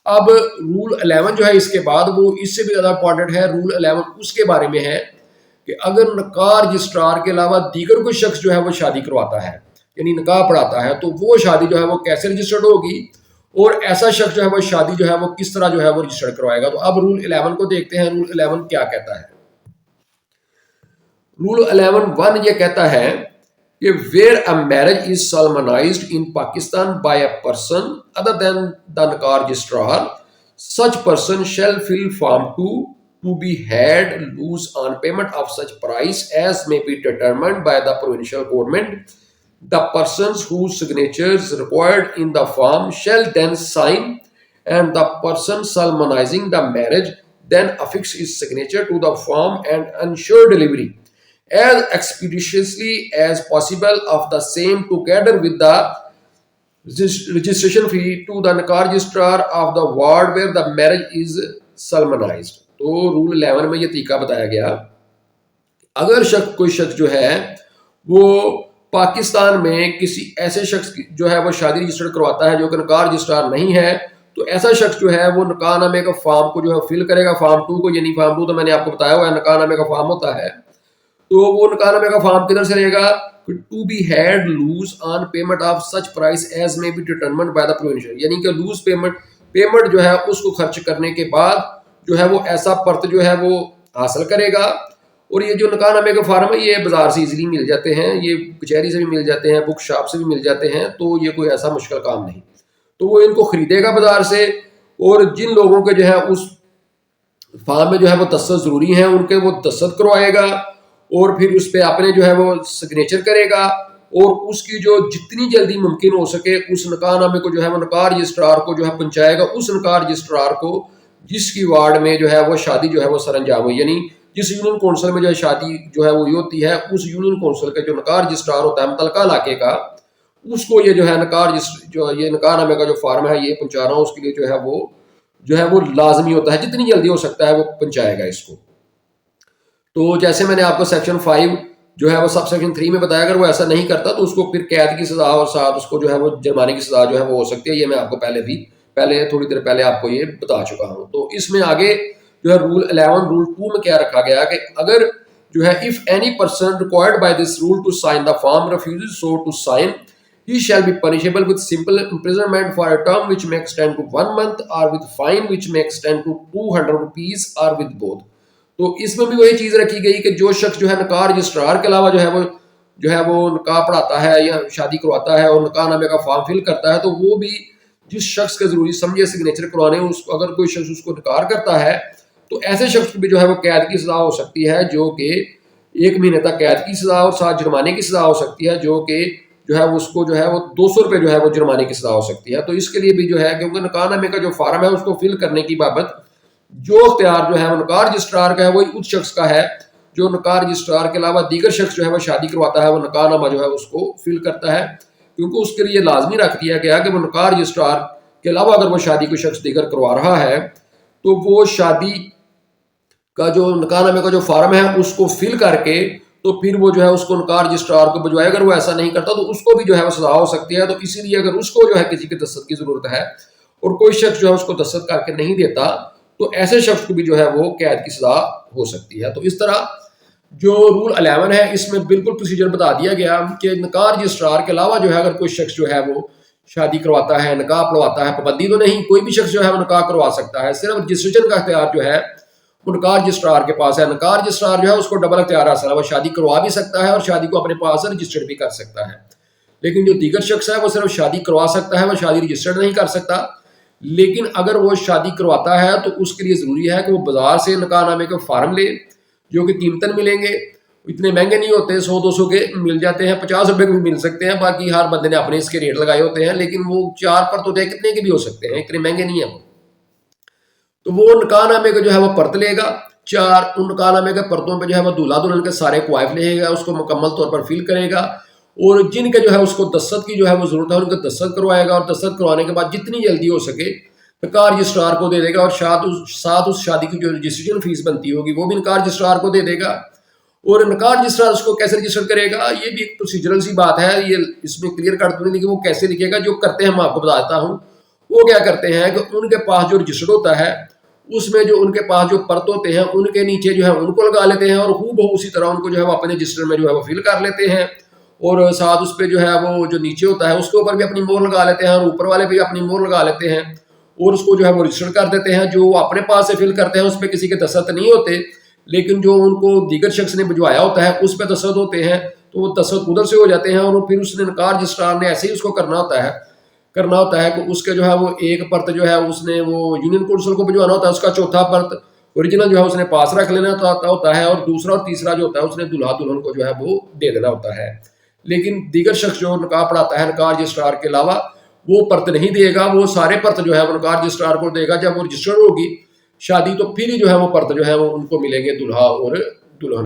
اب رول 11 جو ہے اس کے بعد وہ اس سے بھی زیادہ امپورٹنٹ ہے. رول 11 اس کے بارے میں ہے کہ اگر نکاح رجسٹرار کے علاوہ دیگر کوئی شخص جو ہے وہ شادی کرواتا ہے یعنی نکاح پڑھاتا ہے تو وہ شادی جو ہے وہ کیسے رجسٹرڈ ہوگی اور ایسا شخص جو ہے وہ شادی جو ہے وہ کس طرح جو ہے وہ رجسٹر کروائے گا. تو اب رول 11 کو دیکھتے ہیں. رول 11 کیا کہتا ہے. رول 11(1) یہ کہتا ہے کہ where a marriage is solemnized in Pakistan by a person other than the nikah registrar, such person shall fill form 2 to be had loose on payment of such price as may be determined by the provincial government. The persons whose signatures required in the form shall then sign, and the person solemnizing the marriage then affix his signature to the form and ensure delivery as expeditiously as possible of the same together with the registration fee to the nikah registrar of the ward where the marriage is solemnized. تو role 11 میں یہ طریقہ بتایا گیا. اگر کوئی شخص جو ہے وہ پاکستان میں کسی ایسے شخص جو ہے وہ شادی رجسٹر کرواتا ہے جو کہ نکاح رجسٹرار نہیں ہے تو ایسا شخص جو ہے وہ نکاح نامے کا فارم کو جو ہے فل کرے گا, فارم 2 کو. یعنی فارم 2 تو میں نے آپ کو بتایا ہوا ہے نکاح نامے کا فارم ہوتا ہے. تو وہ نکاح نامے کا فارم کدھر سے لے گا؟ To be head loss on payment of such prize as may be determined by the provincial. یعنی کہ لوز پیمنٹ جو ہے اس کو خرچ کرنے کے بعد جو ہے وہ ایسا پرت جو ہے وہ حاصل کرے گا. اور یہ جو نکاح نامے کا فارم ہے یہ بازار سے ایزیلی مل جاتے ہیں, یہ کچہری سے بھی مل جاتے ہیں, بک شاپ سے بھی مل جاتے ہیں. تو یہ کوئی ایسا مشکل کام نہیں. تو وہ ان کو خریدے گا بازار سے, اور جن لوگوں کے جو ہے اس فارم میں جو ہے وہ دستخط ضروری ہیں ان کے وہ دستخط کروائے گا, اور پھر اس پہ اپنے جو ہے وہ سگنیچر کرے گا, اور اس کی جو جتنی جلدی ممکن ہو سکے اس نکاح نامے کو جو ہے وہ نکاح رجسٹرار کو جو ہے پہنچائے گا, اس نکاح رجسٹرار کو جس کی وارڈ میں جو ہے وہ شادی جو ہے وہ سر انجام ہوئی. یعنی جس یونین کونسل میں جو ہے شادی جو ہے وہ ہوتی ہے اس یونین کونسل کا جو نکاح رجسٹرار ہوتا ہے متعلقہ علاقے کا, اس کو یہ جو ہے نکاح نامے کا جو فارم ہے یہ پہنچانا اس کے لیے جو ہے وہ لازمی ہوتا ہے. جتنی جلدی ہو سکتا ہے وہ پہنچائے گا اس کو. تو جیسے میں نے آپ کو سیکشن 5 جو ہے وہ سب سیکشن 3 میں بتایا, اگر وہ ایسا نہیں کرتا تو اس کو پھر قید کی سزا اور ساتھ اس کو جو ہے وہ جرمانے کی سزا جو ہے وہ ہو سکتی ہے. یہ میں آپ کو پہلے تھوڑی دیر پہلے آپ کو یہ بتا چکا ہوں. تو اس میں آگے جو ہے رول 11 رول 2 میں کیا رکھا گیا کہ اگر جو ہے if any person required by this rule to sign the form refuses so to sign, he shall be punishable with simple imprisonment for a term which may extend to 1 month or with fine which may extend to 200 rupees or with both. تو اس میں بھی وہی چیز رکھی گئی کہ جو شخص جو ہے نکاح رجسٹرار کے علاوہ جو ہے وہ نکاح پڑھاتا ہے یا شادی کرواتا ہے اور نکاح نامے کا فارم فل کرتا ہے, تو وہ بھی جس شخص کے ضروری سمجھے سگنیچر کروانے اس کو اگر کوئی شخص اس کو انکار کرتا ہے تو ایسے شخص کو بھی جو ہے وہ قید کی سزا ہو سکتی ہے, جو کہ 1 مہینے تک قید کی سزا اور ساتھ جرمانے کی سزا ہو سکتی ہے, جو کہ جو ہے اس کو جو ہے وہ 200 روپے جو ہے وہ جرمانے کی سزا ہو سکتی ہے. تو اس کے لیے بھی جو ہے کیونکہ نکاح نامے کا جو فارم ہے اس کو فل کرنے کی بابت جو اختیار جو ہے وہ نکاح رجسٹرار کا ہے وہی اس شخص کا ہے جو نکاح رجسٹرار کے علاوہ دیگر شخص جو ہے وہ شادی کرواتا ہے وہ نکاح نامہ جو ہے اس کو فل کرتا ہے, کیونکہ اس کے لیے لازمی رکھ دیا گیا کہ وہ نکاح رجسٹرار کے علاوہ اگر وہ شادی کوئی شخص دیگر کروا رہا ہے تو وہ شادی کا جو نکاح نامے کا جو فارم ہے اس کو فل کر کے تو پھر وہ جو ہے اس کو نکاح رجسٹرار کو بھجوائے. اگر وہ ایسا نہیں کرتا تو اس کو بھی جو ہے وہ سزا ہو سکتی ہے. تو اسی لیے اگر اس کو جو ہے کسی کے دستخط کی ضرورت ہے اور کوئی شخص جو ہے اس کو دستخط کر کے نہیں دیتا تو ایسے شخص کو بھی جو ہے وہ قید کی سزا ہو سکتی ہے. تو اس طرح جو رول 11 ہے اس میں بالکل پروسیجر بتا دیا گیا کہ نکاح رجسٹرار کے علاوہ جو ہے اگر کوئی شخص جو ہے وہ شادی کرواتا ہے نکاح پڑھواتا ہے, پابندی تو نہیں, کوئی بھی شخص جو ہے وہ نکاح کروا سکتا ہے, صرف رجسٹریشن کا اختیار جو ہے وہ نکاح رجسٹرار کے پاس ہے. نکاح رجسٹرار جو ہے اس کو ڈبل اختیار حاصل ہے, وہ شادی کروا بھی سکتا ہے اور شادی کو اپنے پاس رجسٹرڈ بھی کر سکتا ہے. لیکن جو دیگر شخص ہے وہ صرف شادی کروا سکتا ہے, وہ شادی رجسٹرڈ نہیں کر سکتا. لیکن اگر وہ شادی کرواتا ہے تو اس کے لیے ضروری ہے کہ وہ بازار سے نکاح نامے کے فارم لے جو کہ قیمتاً ملیں گے, اتنے مہنگے نہیں ہوتے, 100-200 کے مل جاتے ہیں, 50 روپے کے بھی مل سکتے ہیں. باقی ہر بندے نے اپنے اس کے ریٹ لگائے ہوتے ہیں, لیکن وہ 4 پر تو کتنے کے بھی ہو سکتے ہیں, اتنے مہنگے نہیں ہیں وہ. تو وہ نکاح نامے کا جو ہے وہ پرت لے گا 4, ان نکاح نامے کے پرتوں پہ جو ہے وہ دولہا دلہن کے سارے کوائف لے گا, اس کو مکمل طور پر فل کرے گا, اور جن کے جو ہے اس کو دستخط کی جو ہے وہ ضرورت ہے ان کو دستخط کروائے گا, اور دستخط کروانے کے بعد جتنی جلدی ہو سکے نکاح رجسٹرار کو دے دے گا, اور ساتھ اس شادی کی جو رجسٹریشن فیس بنتی ہوگی وہ بھی نکاح رجسٹرار کو دے دے گا. اور نکاح رجسٹرار اس کو کیسے رجسٹر کرے گا یہ بھی ایک پروسیجرل سی بات ہے, یہ اس میں کلیئر کٹ تو نہیں کہ وہ کیسے لکھے گا, جو کرتے ہیں میں آپ کو بتاتا ہوں. وہ کیا کرتے ہیں کہ ان کے پاس جو رجسٹر ہوتا ہے اس میں جو ان کے پاس جو پرت ہوتے ہیں ان کے نیچے جو ہے ان کو لگا لیتے ہیں اور خوب اسی طرح ان کو جو ہے وہ اپنے رجسٹر میں جو ہے وہ فل کر لیتے ہیں، اور ساتھ اس پہ جو ہے وہ جو نیچے ہوتا ہے اس کے اوپر بھی اپنی مہر لگا لیتے ہیں اور اوپر والے بھی اپنی مہر لگا لیتے ہیں، اور اس کو جو ہے وہ رجسٹر کر دیتے ہیں۔ جو وہ اپنے پاس سے فل کرتے ہیں اس پہ کسی کے دستخط نہیں ہوتے، لیکن جو ان کو دیگر شخص نے بھجوایا ہوتا ہے اس پہ دستخط ہوتے ہیں، تو وہ دستخط ادھر سے ہو جاتے ہیں، اور پھر اس نے انکار رجسٹرار نے ایسے ہی اس کو کرنا ہوتا ہے کہ اس کے جو ہے وہ ایک پرت جو ہے اس نے وہ یونین کونسل کو بھجوانا ہوتا ہے، اس کا چوتھا پرت اوریجنل جو ہے اس نے پاس رکھ لینا ہوتا ہے، اور دوسرا اور تیسرا جو ہوتا ہے اس نے دلہا دلہن کو جو ہے وہ دے دینا ہوتا ہے۔ لیکن دیگر شخص جو نکاح پڑھاتا ہے نکاح رجسٹرار کے علاوہ وہ پرت نہیں دے گا، وہ سارے پرت جو ہے وہ نکاح رجسٹرار کو دے گا۔ جب وہ رجسٹر ہوگی شادی تو پھر ہی جو ہے وہ پرت جو ہے وہ ان کو ملیں گے، دلہا اور دلہن۔